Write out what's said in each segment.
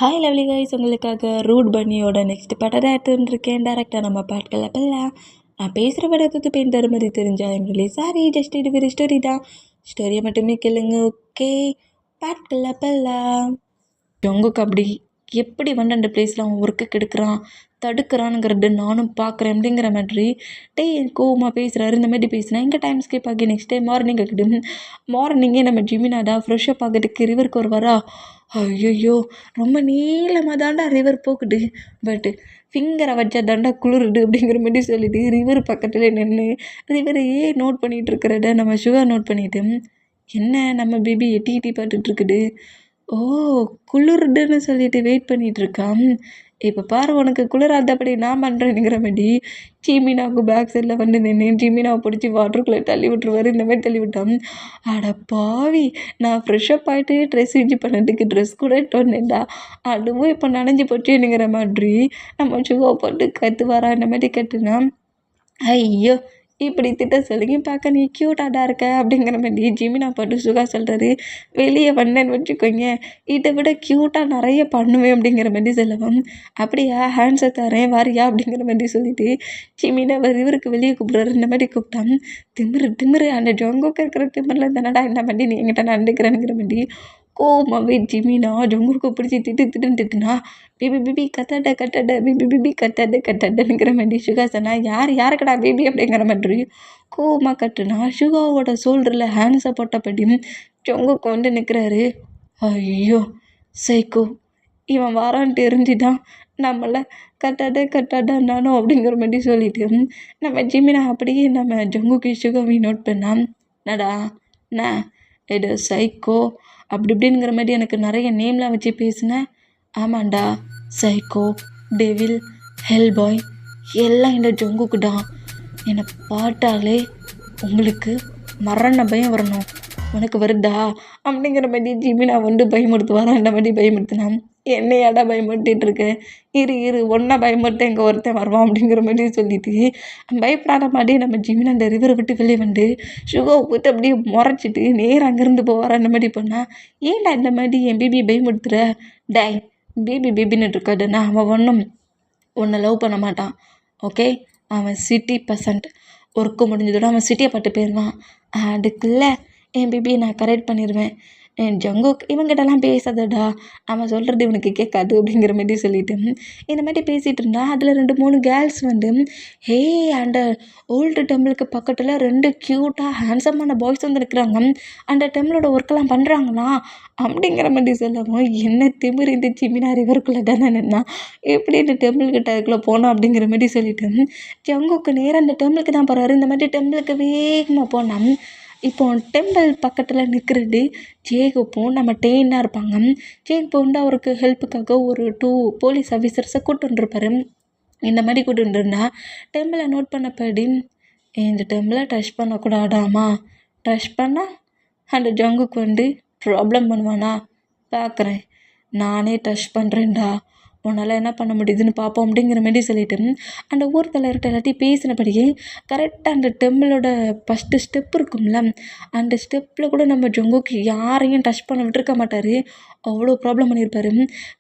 Hi lovely guys, உங்களுக்காக root பன்னியோட next படம் தான் எடுத்துன்னு இருக்கேன். டேரக்டாக நம்ம பாட்கள் அப்பெல்லாம் நான் பேசுகிற படத்துக்கு பெண் தர மாதிரி தெரிஞ்சா எங்களே சாரி, ஜஸ்ட் இது ஒரு ஸ்டோரி தான். ஸ்டோரியை மட்டுமே கேளுங்க, ஓகே? பாட்கள் அப்பெல்லாம் ஜங்குக்கு அப்படி எப்படி வந்து அந்த பிளேஸில் அவன் ஒர்க்கு கெடுக்கிறான், தடுக்கிறானுங்கிறது நானும் பார்க்குறேன் அப்படிங்கிற மாதிரி கோவமாக பேசுகிறாரு. இந்த மாதிரி பேசினா இங்கே டைம் ஸ்கிப் ஆகி நெக்ஸ்ட் டே மார்னிங் ஆகிடும். மார்னிங்கே நம்ம ஜிமினாடா ஃப்ரெஷ்ஷப் ஆகிறதுக்கு ரிவருக்கு வருவாரா. ஐயோ, ரொம்ப நீளமாக தாண்டா ரிவர் போகுது, பட்டு ஃபிங்கரை வச்சா தாண்டா குளிருது அப்படிங்கிற மாதிரி சொல்லிட்டு ரிவர் பக்கத்தில் நின்று ரிவரையே நோட் பண்ணிகிட்டு இருக்கிறத நம்ம சுகர் நோட் பண்ணிவிட்டு, என்ன நம்ம பேபி எட்டி எட்டி பார்த்துட்ருக்குது, ஓ குளிருதுன்னு சொல்லிட்டு வெயிட் பண்ணிகிட்ருக்கான். இப்போ பாரு, உனக்கு குளிராதபடி நான் பண்ணுறேனுங்கிற மாதிரி ஜிமினாவுக்கு பேக் சைடில் வந்து நின்று ஜிமினாவை பிடிச்சி வாட்டருக்குள்ளே தள்ளி விட்டுருவாரு. இந்த மாதிரி தள்ளி விட்டான். அட பாவி, நான் ஃப்ரெஷ்ஷப் ஆகிட்டு ட்ரெஸ் சேஞ்ச் பண்ணதுக்கு ட்ரெஸ் கூட இட்டு வந்தேன்டா, அதுவும் இப்போ நனைஞ்சி போச்சுங்கிற மாதிரி நம்ம சுகா போட்டு கத்துவாரா. இந்த மாதிரி கட்டுனா, ஐயோ இப்படி திட்ட சொல்லிங்க பார்க்க நீ க்யூட்டாக இருக்க அப்படிங்கிற மாதிரி ஜிமினா போட்டு சுகா சொல்கிறாரு. வெளியே வந்தேன்னு வச்சுக்கோங்க, இதை விட க்யூட்டாக நிறைய பண்ணுவேன் அப்படிங்கிற மாதிரி சொல்லுவோம். அப்படியா, ஹேண்ட்ஸை தரேன் வாரியா அப்படிங்கிற மாதிரி சொல்லிட்டு ஜிமினா இவருக்கு வெளியே கூப்பிட்றாரு. இந்த மாதிரி கூப்பிட்டான். திமிரு அந்த ஜொங்குக்கு இருக்கிற திமிரில் தானடா இந்த மாதிரி நீ என்கிட்ட நடந்துக்கிறேங்கிற மாதிரி கோமாவே ஜிமினா ஜொங்குக்கு பிடிச்சி திட்டுனா, பிபி கத்தாட பிபி கத்தாடங்கிற மாதிரி சுகா சொன்னா, யாருக்கடா பேபி அப்படிங்கிற மாதிரி கோவமாக கட்டுனா, சுகாவோட ஷோல்டரில் ஹேண்ட்ஸை போட்டபடி ஜொங்குக்கு வந்து நிற்கிறாரு. ஐயோ சைக்கோ, இவன் வாரான்ட்டு எரிஞ்சுதான் நம்மளை கட்டாட நானும் அப்படிங்கிற மாதிரி சொல்லிட்டு நம்ம ஜிமினா அப்படியே நம்ம ஜங்குக்கு சுகாவை நோட் பண்ணான். நடா நான் எடு சைக்கோ அப்படி இப்படிங்கிற மாதிரி எனக்கு நிறைய நேம்லாம் வச்சு பேசினேன். ஆமாண்டா, சைக்கோ, டெவில், ஹெல் பாய் எல்லாம் இந்த ஜங்குக்கு தான். என்னை பார்த்தாலே உங்களுக்கு மரண பயம் வரணும், உனக்கு வருதா அப்படிங்கிற மாதிரி ஜிமினா வந்து பயமுறுத்துவாரா. இந்த மாதிரி பயமுறுத்தினான். என்னையாடா பயமுறுத்திட்டு இருக்கேன், இரு ஒன்றா பயமுறுத்த எங்கே ஒருத்தன் வருவான் அப்படிங்கிற மாதிரி சொல்லிட்டு பயப்படாத மாதிரி நம்ம ஜிமினா அந்த ரிவரை விட்டு வெளியே வந்து சுகாவை பார்த்து அப்படியே முறைச்சிட்டு நேரம் அங்கேருந்து போவாரா. அந்த மாதிரி பண்ணால், ஏன்டா இந்த மாதிரி என் பேபியை பயமுறுத்துற, டேய் பேபின்னு இருக்காதுன்னா அவன் ஒன்றும் உன்னை லவ் பண்ண மாட்டான், ஓகே? அவன் சிட்டி பர்சன்ட், ஒர்க்கு முடிஞ்சதோட அவன் சிட்டியை பட்டு போயிடுவான். அதுக்குள்ளே என் பேபியை நான் கரெக்ட் பண்ணிடுவேன். ஜங்குக் இவங்கிட்டலாம் பேசாதடா, அவன் சொல்கிறது இவனுக்கு கேட்காது அப்படிங்கிற மாதிரி சொல்லிட்டு இந்த மாதிரி பேசிகிட்டு இருந்தா, அதில் 2-3 கேர்ள்ஸ் வந்து ஹே அந்த ஓல்டு டெம்பிளுக்கு பக்கத்தில் 2 க்யூட்டாக ஹேண்ட்ஸமான பாய்ஸ் வந்து இருக்கிறாங்க, அந்த டெம்பிளோட ஒர்க்கெல்லாம் பண்ணுறாங்களா அப்படிங்கிற மாதிரி சொல்லவும், என்ன திமிர் இந்த ஜிமினா ரிவருக்குள்ளே தானே நின்னா, எப்படி இந்த டெம்பிள் கிட்ட அதுக்குள்ளே போனோம் அப்படிங்கிற மாதிரி சொல்லிட்டு ஜங்குக்கு நேராக அந்த டெம்பிளுக்கு தான் போகிறாரு. இந்த மாதிரி டெம்பிளுக்கு வேகமாக போனான். இப்போ டெம்பிள் பக்கத்தில் நிற்கிறது ஜேகப்பும் நம்ம டேனாக இருப்பாங்க. ஜேகப்பு வந்து அவருக்கு ஹெல்ப்புக்காக ஒரு 2 போலீஸ் ஆஃபீஸர்ஸை கூட்டு வந்துருப்பாரு. இந்த மாதிரி கூட்டு வந்துருந்தா டெம்பிளை நோட் பண்ணப்படி, இந்த டெம்பிளை டச் பண்ணக்கூடாதாமா, டச் பண்ணால் அந்த ஜங்குக்கு வந்து ப்ராப்ளம் பண்ணுவானா, பார்க்குறேன், நானே டச் பண்ணுறேன்டா, உன்னால் என்ன பண்ண முடியுதுன்னு பார்ப்போம் அப்படிங்கிற மாதிரி சொல்லிட்டு அந்த ஊர் தலைவர்கிட்ட எல்லாத்தையும் பேசினபடியே கரெக்டாக அந்த டெம்பிளோட ஃபஸ்ட்டு ஸ்டெப் இருக்கும்ல, அந்த ஸ்டெப்பில் கூட நம்ம ஜங்குக்கு யாரையும் டச் பண்ண விட்டுருக்க மாட்டார், அவ்வளோ ப்ராப்ளம் பண்ணியிருப்பார்.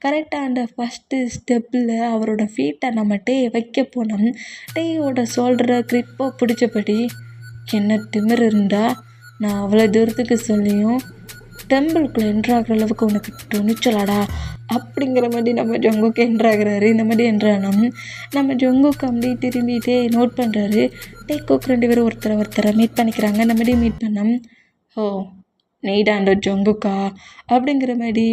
கரெக்டாக அந்த ஃபஸ்ட்டு ஸ்டெப்பில் அவரோட ஃபீட்டை நம்ம வைக்க போனோம். டேயோட ஷோல்டரை க்ரிப்பாக பிடிச்சபடி, என்ன திமிர் இருந்தால் நான் அவ்வளோ தூரத்துக்கு சொல்லியும் டெம்பிளுக்குள்ளே என்ட்ராகிற அளவுக்கு உனக்கு துணிச்சலாடா அப்படிங்கிற மாதிரி நம்ம ஜங்குக்கு என்ட்ராகிறாரு. இந்த மாதிரி என்ட்ரானா நம்ம ஜங்குக்கு அப்படியே திரும்பிட்டே நோட் பண்ணுறாரு. கோக் 2 பேரும் ஒருத்தரை மீட் பண்ணிக்கிறாங்க. இந்த மாதிரி மீட் பண்ணோம். ஓ நீடா அந்த ஜங்குக்கா அப்படிங்கிற மாதிரி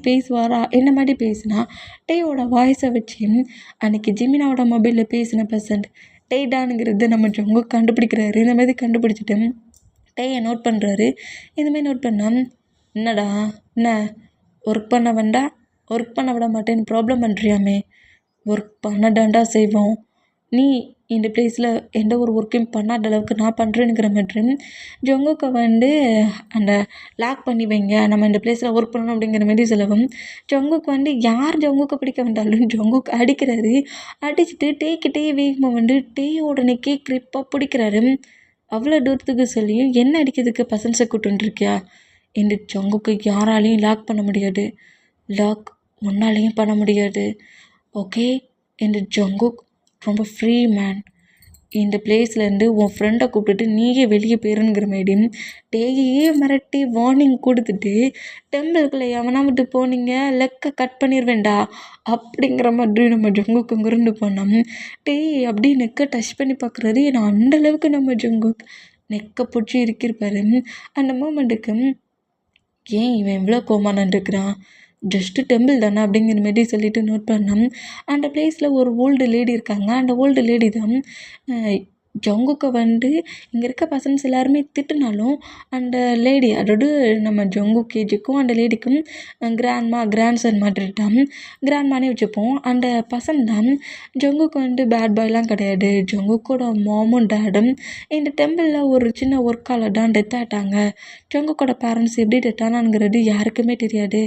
பேசுவாரா. என்ன மாதிரி பேசுனா டேயோட வாய்ஸை வச்சு அன்றைக்கி ஜிமினாவோட மொபைலில் பேசின பர்சன்ட் டேடானுங்கிறது நம்ம ஜங்கு கண்டுபிடிக்கிறாரு. இந்த மாதிரி கண்டுபிடிச்சிட்டு டேயை நோட் பண்ணுறாரு. இந்தமாதிரி நோட் பண்ணால், என்னடா என்ன ஒர்க் பண்ண வேண்டாம், ஒர்க் பண்ண விட மாட்டேன்னு ப்ராப்ளம் பண்ணுறியாமே, ஒர்க் பண்ணதாண்டா செய்வோம், நீ இந்த பிளேஸில் எந்த ஒரு ஒர்க்கையும் பண்ணாத அளவுக்கு நான் பண்ணுறேனுங்கிற மாதிரி ஜங்குக்கை வந்து அந்த லாக் பண்ணி வைங்க, நம்ம இந்த பிளேஸில் ஒர்க் பண்ணணும் அப்படிங்கிற மாதிரி சொல்லவும், ஜங்குக்கு வந்து யார் ஜங்குக்கை பிடிக்க வந்தாலும் ஜங்குக்கு அடிக்கிறாரு. அடிச்சுட்டு டேக்கிட்டே வேகமாக வந்து டேயோட நெக்கே க்ரிப்பாக பிடிக்கிறாரு. அவ்வளோ தூரத்துக்கு சொல்லியும் என்ன அடிக்கிறதுக்கு பசன்ஸை கூட்டுருக்கியா, இந்த ஜங்குக்கு யாராலையும் லாக் பண்ண முடியாது, லாக் உன்னாலையும் பண்ண முடியாது. ஓகே. இந்த ஜங்குக் ரொம்ப ஃப்ரீ மேன். இந்த பிளேஸ்லேருந்து உன் ஃப்ரெண்டை கூப்பிட்டுட்டு நீயே வெளியே போயிருங்கிற மாரி டேயே மிரட்டி வார்னிங் கொடுத்துட்டு டெம்பிளுக்குள்ளே எவனா விட்டு போனீங்க லெக்க கட் பண்ணிடுவேண்டா அப்படிங்கிற மாதிரி நம்ம ஜங்குக்கு அங்கிருந்து போனோம். டேய் அப்படி நெக்கை டச் பண்ணி பார்க்குறாரு. ஏன்னா அந்தளவுக்கு நம்ம ஜங்குக் நெக்கை பிடிச்சி இருக்கிருப்பாரு. அந்த மூமெண்ட்டுக்கு ஏன் இவன் இவ்வளோ கோமானன் இருக்கிறான், ஜஸ்ட்டு டெம்பிள் தானே அப்படிங்கிற மாரி சொல்லிட்டு நோட் பண்ணோம். அந்த பிளேஸில் ஒரு ஓல்டு லேடி இருக்காங்க. அந்த ஓல்டு லேடி தான் ஜங்குக்கை இங்கே இருக்க பர்சன்ஸ் எல்லாருமே திட்டுனாலும் அந்த லேடி, அதாவது நம்ம ஜங்குக் ஏஜுக்கும் அந்த லேடிக்கும் கிராண்ட்சன் மாதிரி தான். கிராண்ட்மானே வச்சுப்போம். அந்த பர்சன் தான் ஜங்குக்கு பேட் பாய்லாம் கிடையாது. ஜங்குக்கோட மாமும் டேடும் இந்த டெம்பிளில் ஒரு சின்ன ஒர்க்கால் தான் டெத் ஆகிட்டாங்க. ஜங்குக்கோட பேரண்ட்ஸ் எப்படி டெத் ஆனாங்கிறது யாருக்குமே தெரியாது.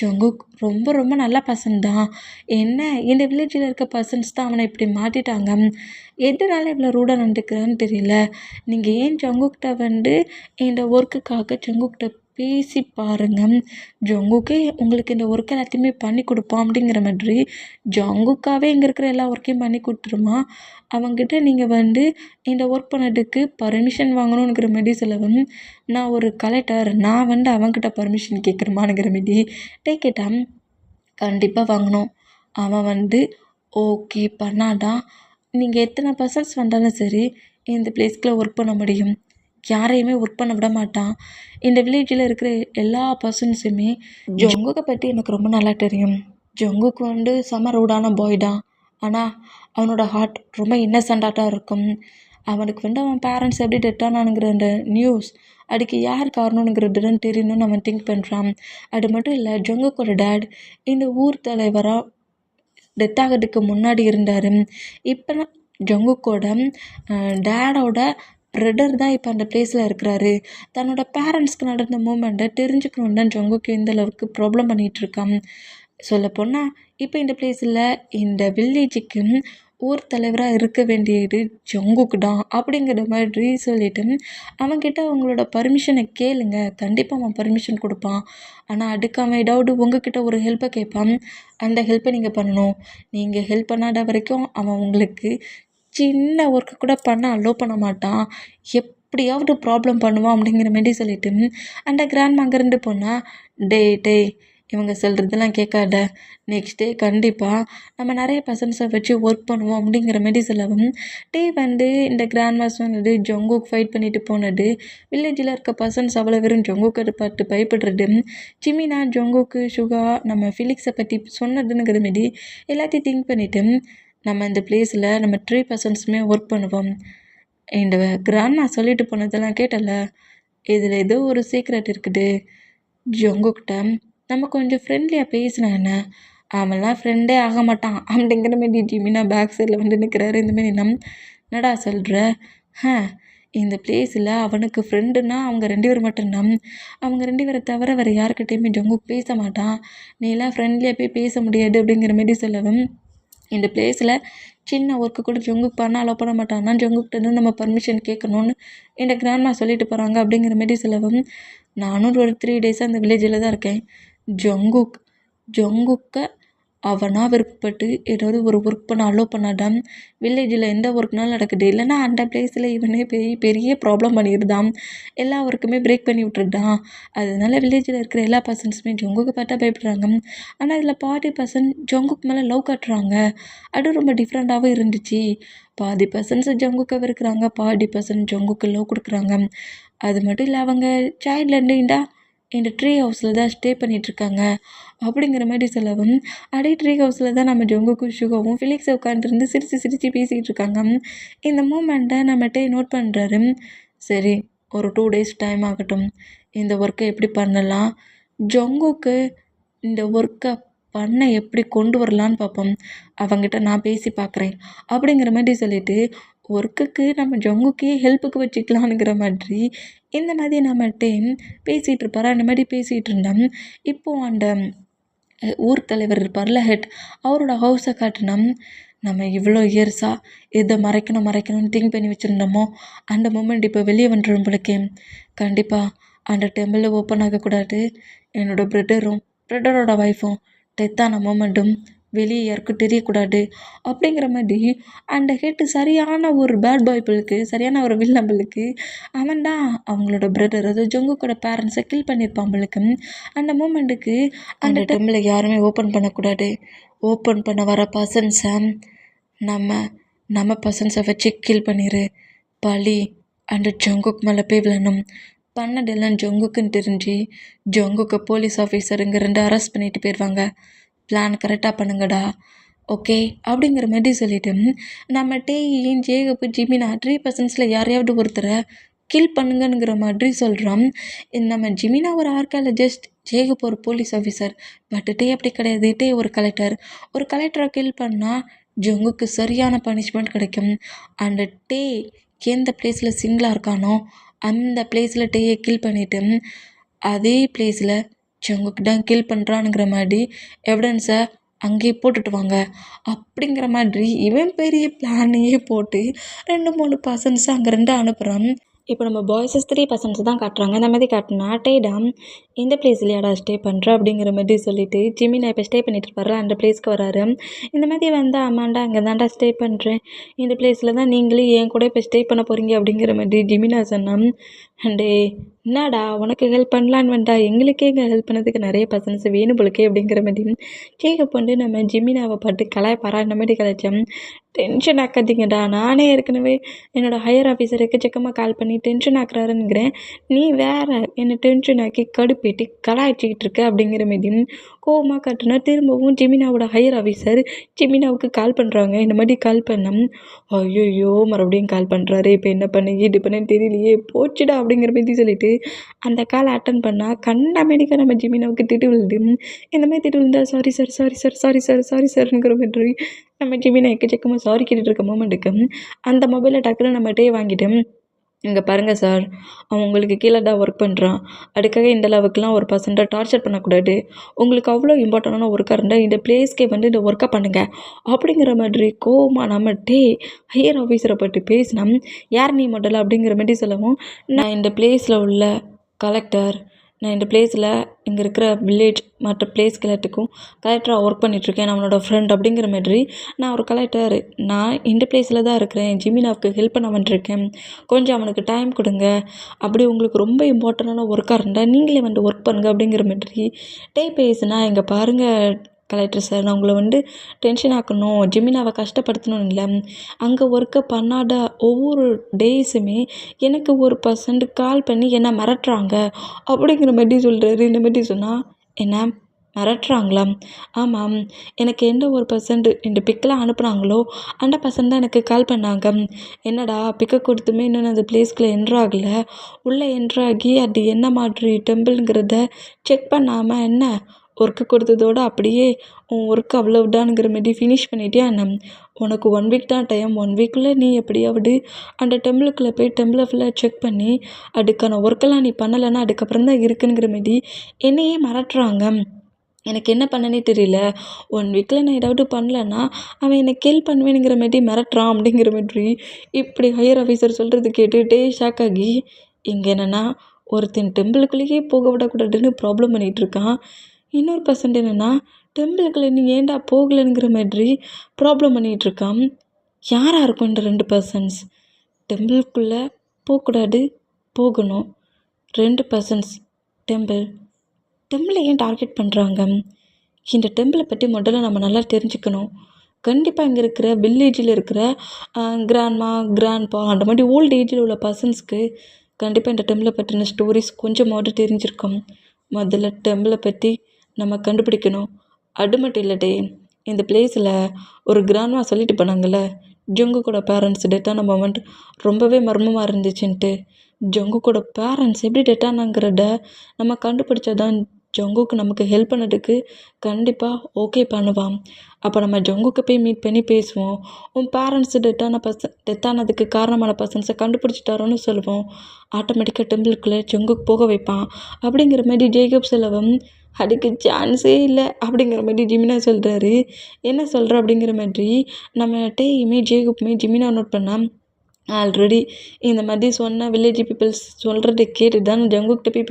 ஜங்குக் ரொம்ப ரொம்ப நல்ல பர்சன் தான். என்ன இந்த வில்லேஜில் இருக்க பர்சன்ஸ் தான் அவனை இப்படி மாட்டிட்டாங்க. எதனால இவ்வளோ ரூடாக நடந்துக்கிறான்னு தெரியல. நீங்கள் ஏன் ஜங்குக்கிட்ட இந்த ஒர்க்குக்காக ஜங்குக்கிட்ட பேசி பாருங்கள். ஜங்குக்கே உங்களுக்கு இந்த ஒர்க் எல்லாத்தையுமே பண்ணி கொடுப்பான் அப்படிங்கிற மாதிரி ஜங்குக்காவே இங்கே இருக்கிற எல்லா ஒர்க்கையும் பண்ணி கொடுத்துருமா. அவங்ககிட்ட நீங்கள் இந்த ஒர்க் பண்ணதுக்கு பர்மிஷன் வாங்கணுங்கிற மாதிரி சொல்லவும், நான் ஒரு கலெக்டர், நான் அவங்ககிட்ட பர்மிஷன் கேட்குறமானுங்கிற மாரி கேட்டான். கண்டிப்பாக வாங்கணும். அவன் ஓகே பண்ணாதான் நீங்கள் எத்தனை பர்சன்ஸ் வந்தாலும் சரி இந்த பிளேஸ்க்குள்ள ஒர்க் பண்ண முடியும். யாரையுமே ஒர்க் பண்ண விட மாட்டான். இந்த வில்லேஜில் இருக்கிற எல்லா பர்சன்ஸுமே ஜங்குக்கை பற்றி எனக்கு ரொம்ப நல்லா தெரியும். ஜங்குக்கு செம ரூடான பாய் தான். ஆனால் அவனோட ஹார்ட் ரொம்ப இன்னசென்ட்டாக தான் இருக்கும். அவனுக்கு அவன் பேரண்ட்ஸ் எப்படி டெத் ஆனானுங்கிற அந்த நியூஸ் அதுக்கு யார் காரணம்ங்கிறது தான் தெரியணும்னு அவன் திங்க் பண்ணுறான். அது மட்டும் இல்லை, ஜங்குக்கோட டேட் இந்த ஊர் தலைவராக டெத் ஆகிறதுக்கு முன்னாடி இருந்தார். இப்போ ஜங்குக்கோட டேடோட பிரதர் தான் இப்போ அந்த பிளேஸில் இருக்கிறாரு. தன்னோட பேரண்ட்ஸ்க்கு நடந்த மூமெண்ட்டை தெரிஞ்சுக்கணுன்னு தான் ஜங்குக்கு இந்த அளவுக்கு ப்ராப்ளம் பண்ணிகிட்ருக்கான். சொல்லப்போனால் இப்போ இந்த பிளேஸில் இந்த வில்லேஜுக்கு ஊர் தலைவராக இருக்க வேண்டியது ஜங்குக்கு தான் அப்படிங்கிற மாதிரி சொல்லிவிட்டு அவன்கிட்ட அவங்களோட பர்மிஷனை கேளுங்க, கண்டிப்பாக அவன் பர்மிஷன் கொடுப்பான். ஆனால் அதுக்கு அவன் ஏதாவது உங்ககிட்ட ஒரு ஹெல்ப்பை கேட்பான். அந்த ஹெல்ப்பை நீங்கள் பண்ணணும். நீங்கள் ஹெல்ப் பண்ணாத வரைக்கும் அவன் உங்களுக்கு சின்ன ஒர்க்கு கூட பண்ண அலோவ் பண்ண மாட்டான். எப்படியாவது ப்ராப்ளம் பண்ணுவான் அப்படிங்கிற மாரி சொல்லிவிட்டு அந்த கிராண்ட்மா அங்கேருந்து போனால், டேய் இவங்க சொல்கிறதெல்லாம் கேட்காத, நெக்ஸ்ட் டே கண்டிப்பாக நம்ம நிறைய பர்சன்ஸை வச்சு ஒர்க் பண்ணுவோம் அப்படிங்கிற மாரி சொல்லவும், இந்த கிராண்ட்மா சொன்னது ஜங்குக் ஃபைட் பண்ணிட்டு போனது, வில்லேஜில் இருக்க பர்சன்ஸ் அவ்வளோ வெறும் ஜங்குக்கை பார்த்து பயப்படுறது, ஜிமினா ஜங்குக்கு சுகா நம்ம ஃபிலிக்ஸை பற்றி சொன்னதுங்கிற மாரி எல்லாத்தையும் திங்க் பண்ணிவிட்டு நம்ம இந்த பிளேஸில் நம்ம 3 பர்சன்ஸுமே ஒர்க் பண்ணுவோம். இந்த கிராண்ட்மா சொல்லிட்டு போனதெல்லாம் கேட்டல, இதில் ஏதோ ஒரு சீக்ரெட் இருக்குது. ஜங்குக்கிட்ட நம்ம கொஞ்சம் ஃப்ரெண்ட்லியாக பேசினா என்ன, அவன்லாம் ஃப்ரெண்டே ஆக மாட்டான் அப்படிங்கிற மாரி ஜிமினா பேக் சைடில் நிற்கிறாரு. இந்தமாரி என்னடா சொல்கிற, இந்த பிளேஸில் அவனுக்கு ஃப்ரெண்டுன்னா அவங்க 2 பேர் மட்டும்தான். அவங்க 2 பேரை தவிர வேறு யாருக்கிட்டேயுமே ஜங்குக் பேச மாட்டான். நீலாம் ஃப்ரெண்ட்லியாக போய் பேச முடியாது அப்படிங்கிற மாரி சொல்லவும், இந்த பிளேஸில் சின்ன ஒர்க்கு கூட ஜங்குக் பண்ண அலோவ் பண்ண மாட்டான்னா ஜங்குக்கிட்ட நம்ம பர்மிஷன் கேட்கணுன்னு இந்த கிராண்ட்மா சொல்லிட்டு போகிறாங்க அப்படிங்கிற மாரி சொல்லவும், நானும் ஒரு 3 டேஸாக அந்த வில்லேஜில் தான் இருக்கேன். ஜங்குக்கை அவனாக விருப்பப்பட்டு ஏதாவது ஒரு ஒர்க் பண்ண அலோவ் பண்ணாதான் வில்லேஜில் எந்த ஒர்க்னாலும் நடக்குது. இல்லைன்னா அந்த பிளேஸில் இவனே பெரிய பெரிய ப்ராப்ளம் பண்ணிடுதான். எல்லா ஒர்க்குமே பிரேக் பண்ணி விட்டுருதான். அதனால வில்லேஜில் இருக்கிற எல்லா பர்சன்ஸுமே ஜங்குக்கு பார்த்தா பயப்படுறாங்க. ஆனால் இதில் பாதி பர்சன் ஜங்குக்கு மேலே லவ் காட்டுறாங்க. அது ரொம்ப டிஃப்ரெண்ட்டாகவும் இருந்துச்சு. பாதி பர்சன்ஸ் ஜங்குக்கை வெறுக்கிறாங்க, பாதி பர்சன் ஜங்குக்கு லவ் கொடுக்குறாங்க. அது மட்டும் இல்லை, அவங்க சைல்ட்லேருந்து இந்த ட்ரீ ஹவுஸில் தான் ஸ்டே பண்ணிகிட்ருக்காங்க அப்படிங்கிற மாதிரி சொல்லவும், அதே ட்ரீ ஹவுஸில் தான் நம்ம ஜங்குக்கும் சுகாவும் ஃபிலிக்ஸை உட்காந்துருந்து சிரித்து பேசிக்கிட்டு இருக்காங்க. இந்த மூமெண்ட்டை நம்ம நோட் பண்ணுறாரு. சரி, ஒரு 2 டேஸ் டைம் ஆகட்டும், இந்த ஒர்க்கை எப்படி பண்ணலாம், ஜங்குக்கு இந்த ஒர்க்கை பண்ண எப்படி கொண்டு வரலான்னு பார்ப்போம், அவங்ககிட்ட நான் பேசி பார்க்குறேன் அப்படிங்கிற மாதிரி சொல்லிவிட்டு ஒர்க்குக்கு நம்ம ஜங்குக்கே ஹெல்ப்புக்கு வச்சுக்கலான்னுங்கிற மாதிரி இந்த மாதிரி நம்மகிட்ட பேசிகிட்டு இருப்பார். அந்த மாதிரி பேசிகிட்டு இருந்தோம். இப்போது அந்த ஊர் தலைவர் இருப்பார்ல, ஹெட், அவரோட ஹவுஸை காட்டினா நம்ம இவ்வளோ இயர்ஸாக எதை மறைக்கணும்னு திங்க் பண்ணி வச்சுருந்தோமோ அந்த மூமெண்ட் இப்போ வெளியே வந்துடும் போலக்கே. கண்டிப்பாக அந்த டெம்பிள் ஓப்பன் ஆகக்கூடாது. என்னோடய பிரதரோட ஒய்ஃபும் டெத்தான மொமெண்ட்டும் வெளியே யாருக்கும் தெரியக்கூடாது அப்படிங்கிற மாதிரி அந்த ஹெட்டு சரியான ஒரு பேட் பாய்பிளுக்கு சரியான ஒரு வில்லம்பளுக்கு அவன் தான் அவங்களோட பிரதர் அதாவது ஜங்குக்கோட பேரண்ட்ஸை கில் பண்ணியிருப்பான் போலுக்கு. அந்த மூமெண்ட்டுக்கு அந்த டெம்பிளை யாருமே ஓப்பன் பண்ணக்கூடாது, ஓப்பன் பண்ண வர பர்சன்ஸை நம்ம நம்ம பர்சன்ஸை வச்சு கில் பண்ணிடு, பழி அந்த ஜங்குக் மேலே போய் விழணும். பண்ணதெல்லாம் ஜங்குக்குன்னு தெரிஞ்சு ஜங்குக்கு போலீஸ் ஆஃபீஸர் இங்கே 2 அரெஸ்ட் பண்ணிட்டு போயிடுவாங்க. பிளான் கரெக்டாக பண்ணுங்கடா, ஓகே அப்படிங்கிற மாதிரி சொல்லிட்டு நம்ம டேயும் ஜேகப்பு ஜிமினா 3% யாரையாவது ஒருத்தரை கில் பண்ணுங்கங்கிற மாதிரி சொல்கிறோம். நம்ம ஜிமினா ஒரு ஆர்காலஜிஸ்ட், ஜேகப் ஒரு போலீஸ் ஆஃபீஸர். பட் டே அப்படி கிடையாது, டே ஒரு கலெக்டர். ஒரு கலெக்டரை கில் பண்ணால் ஜங்குக்கு சரியான பனிஷ்மெண்ட் கிடைக்கும். அந்த டே எந்த பிளேஸில் சிங்கிளாக இருக்கானோ அந்த பிளேஸில் டேயை கில் பண்ணிவிட்டு அதே பிளேஸில் ஜங்குக்கு தான் கில் பண்ணுறானுங்கிற மாதிரி எவிடன்ஸை அங்கேயே போட்டுட்டு வாங்க அப்படிங்கிற மாதிரி இவன் பெரிய பிளானையே போட்டு 2-3 பர்சன்ஸை அங்கே 2 அனுப்புகிறான். இப்போ நம்ம பாய்ஸஸ் 3% தான் காட்டுறாங்க. இந்த மாதிரி காட்டினா டேடாம் இந்த பிளேஸ்லையாடா ஸ்டே பண்ணுற அப்படிங்கிற மாதிரி சொல்லிட்டு ஜிமினா இப்போ ஸ்டே பண்ணிட்டு இருப்பாரு அந்த பிளேஸ்க்கு வராரு. இந்த மாதிரி வந்து ஆமாண்டா அங்கே தான்டா ஸ்டே பண்ணுறேன், இந்த பிளேஸில் தான் நீங்களும் என் கூட இப்போ ஸ்டே பண்ண போகிறீங்க அப்படிங்கிற மாதிரி ஜிமினா சொன்னான். டே என்னடா உனக்கு ஹெல்ப் பண்ணலான்னு வேண்டா, எங்களுக்கே இங்கே ஹெல்ப் பண்ணதுக்கு நிறைய பர்சன்ஸ் வேணும் போலுக்கே அப்படிங்கிற மாதிரி ஜேகப் வந்து நம்ம ஜிமினாவை பாட்டு கலாய்ப்பாரா. இந்த மாதிரி கலாய்ச்சோம். டென்ஷன் ஆக்காதீங்கடா, நானே ஏற்கனவே என்னோடய ஹையர் ஆஃபீஸர் எக்கச்சக்கமாக கால் பண்ணி டென்ஷன் ஆக்குறாருங்கிறேன், நீ வேற என்னை டென்ஷன் ஆக்கி கடுப்பேட்டி கலாய்ச்சிக்கிட்டு இருக்க அப்படிங்கிற மாதிரி கோவமாக காட்டுனா திரும்பவும் ஜிமினாவோட ஹையர் ஆஃபீஸர் ஜிமினாவுக்கு கால் பண்ணுறாங்க. இந்த மாதிரி கால் பண்ணோம். ஐயோ மறுபடியும் கால் பண்ணுறாரு, இப்போ என்ன பண்ணி இது பண்ணு தெரியலையே, போச்சுடா அப்படிங்கிற மாதிரி சொல்லிட்டு அந்த காலை அட்டன் பண்ணால் கண்டமேடிக்காக நம்ம ஜிமினாவுக்கு திட்டு விழுது. இந்த மாதிரி திட்டு விழுந்தா sorry sir sorry sir sorry sir sorry சார்ங்கிற மாதிரி நம்ம ஜிமினா எக்கச்சக்கமாக சாரி கேட்டுட்டு இருக்க மூமெண்ட்டுக்கு அந்த மொபைலை டக்குன்னு நம்ம டே வாங்கிட்டு இங்கே பாருங்கள் சார், அவன் உங்களுக்கு கீழே தான் ஒர்க் பண்ணுறான், அதுக்காக இந்த அளவுக்குலாம் ஒரு பர்சன்ட்டை டார்ச்சர் பண்ணக்கூடாது, உங்களுக்கு அவ்வளோ இம்பார்ட்டண்டான ஒர்க்காக இருந்தால் இந்த பிளேஸ்க்கே வந்து இந்த ஒர்க்கை பண்ணுங்கள் அப்படிங்கிற மாதிரி கோவமாக நம்ம ஹையர் ஆஃபீஸரை பற்றி பேசினா யார் நீ முதல்ல அப்படிங்கிற மாதிரி சொல்லவும், நான் இந்த பிளேஸில் உள்ள கலெக்டர், நான் இந்த பிளேஸில் இங்கே இருக்கிற வில்லேஜ் மற்ற பிளேஸ்க்கு எல்லாத்துக்கும் கலெக்டராக ஒர்க் பண்ணிகிட்ருக்கேன், நான் அவனோட ஃப்ரெண்ட் அப்படிங்கிற மாதிரி நான் ஒரு கலெக்டர், நான் இந்த பிளேஸில் தான் இருக்கிறேன், ஜிமினாவுக்கு ஹெல்ப் பண்ண வந்துருக்கேன், கொஞ்சம் அவனுக்கு டைம் கொடுங்க, அப்படி உங்களுக்கு ரொம்ப இம்பார்ட்டண்டான ஒர்க்காக இருந்தால் நீங்களே வந்து ஒர்க் பண்ணுங்கள் அப்படிங்கிற மாதிரி பேசுனா, இங்கே பாருங்கள் கலெக்டர் சார், நான் உங்களை வந்து டென்ஷன் ஆக்கணும், ஜிமினாவை கஷ்டப்படுத்தணும் இல்லை, அங்கே ஒர்க்கை பண்ணாத ஒவ்வொரு டேஸுமே எனக்கு ஒரு பர்சன்ட் கால் பண்ணி என்னை மிரட்டுறாங்க அப்படிங்கிற மாதிரி சொல்கிறாரு. இந்த மாதிரி சொன்னால் என்ன மிரட்டுறாங்களா? ஆமாம், எனக்கு எந்த ஒரு பர்சன்ட் இந்த பிக்கெலாம் அனுப்புனாங்களோ அந்த பர்சன்ட் தான் எனக்கு கால் பண்ணாங்க. என்னடா பிக்கை கொடுத்துமே இன்னும் அந்த பிளேஸ்க்குள்ளே என்ட்ராகலை, உள்ளே என்ட்ராகி அது என்ன மாதிரி டெம்பிள்ங்கிறத செக் பண்ணாமல் என்ன ஒர்க்கு கொடுத்ததோடு அப்படியே உன் ஒர்க் அவ்வளவுதானுங்கிற மாதிரி ஃபினிஷ் பண்ணிட்டியா என்ன? உனக்கு 1 வீக் தான் டைம், 1 வீக்குள்ளே நீ எப்படியாவது அந்த டெம்பிளுக்குள்ளே போய் டெம்பிளை ஃபுல்லாக செக் பண்ணி அதுக்கான ஒர்க்கெல்லாம் நீ பண்ணலைன்னா அதுக்கப்புறம் தான் இருக்குங்கிற மாதிரி என்னையே மிரட்டுறாங்க. எனக்கு என்ன பண்ணனே தெரியல, 1 வீக்கில் நான் ஏதாவது பண்ணலன்னா அவன் என்னை கில் பண்ணுவேனுங்கிற மாதிரி மிரட்டுறான் அப்படிங்கிற மாதிரி இப்படி ஹையர் ஆஃபீஸர் சொல்கிறது கேட்டு ஷாக் ஆகி, இங்கே என்னென்னா ஒருத்தன் டெம்பிளுக்குள்ளேயே போக விடக்கூடாதுன்னு ப்ராப்ளம் பண்ணிகிட்ருக்கான், இன்னொரு பர்சன்ட் என்னென்னா டெம்பிளுக்குள்ளே நீ ஏன்டா போகலைங்கிற மாதிரி ப்ராப்ளம் பண்ணிகிட்ருக்கான். யாராக இருக்கும் இந்த 2 பர்சன்ஸ்? டெம்பிளுக்குள்ளே போகக்கூடாது, போகணும், 2 பர்சன்ஸ் டெம்பிளை ஏன் டார்கெட் பண்ணுறாங்க? இந்த டெம்பிளை பற்றி முதல்ல நம்ம நல்லா தெரிஞ்சுக்கணும். கண்டிப்பாக இங்கே இருக்கிற வில்லேஜில் இருக்கிற கிராண்ட்மா கிராண்ட்பா அந்த மாதிரி ஓல்டு ஏஜில் உள்ள பர்சன்ஸ்க்கு கண்டிப்பாக இந்த டெம்பிளை பற்றின ஸ்டோரிஸ் கொஞ்சமாவது தெரிஞ்சிருக்கும். முதல்ல டெம்பிளை பற்றி நம்ம கண்டுபிடிக்கணும். அது மட்டும் இல்லை இந்த பிளேஸில் ஒரு கிராண்ட்மா சொல்லிட்டு போனாங்கள்ல, ஜங்குக்கோட பேரண்ட்ஸ் டெத்தான மொமெண்ட் ரொம்பவே மர்மமாக இருந்துச்சுன்ட்டு. ஜங்குக்கோட பேரண்ட்ஸ் எப்படி டெத்தானாங்கிறத நம்ம கண்டுபிடிச்சாதான் ஜங்குக்கு நமக்கு ஹெல்ப் பண்ணதுக்கு கண்டிப்பாக ஓகே பண்ணுவான். அப்போ நம்ம ஜங்குக்கு போய் மீட் பண்ணி பேசுவோம். உன் பேரண்ட்ஸ் டெத்தானதுக்கு காரணமான பர்சன்ஸை கண்டுபிடிச்சிட்டாரோன்னு சொல்லுவோம். ஆட்டோமேட்டிக்காக டெம்பிளுக்குள்ளே ஜங்குக்கு போக வைப்பான் அப்படிங்கிற மாதிரி ஜேகப் சொல்லவும், அதுக்கு சான்ஸே இல்லை அப்படிங்கிற மாதிரி ஜிமினா சொல்கிறாரு. என்ன சொல்கிற அப்படிங்கிற மாதிரி நம்ம ஜேகப்புமே ஜிமினா நோட் பண்ணால், ஆல்ரெடி இந்த மாதிரி சொன்ன வில்லேஜ் பீப்புள்ஸ் சொல்கிறத கேட்டு தான் ஜங்குக்கிட்ட போய்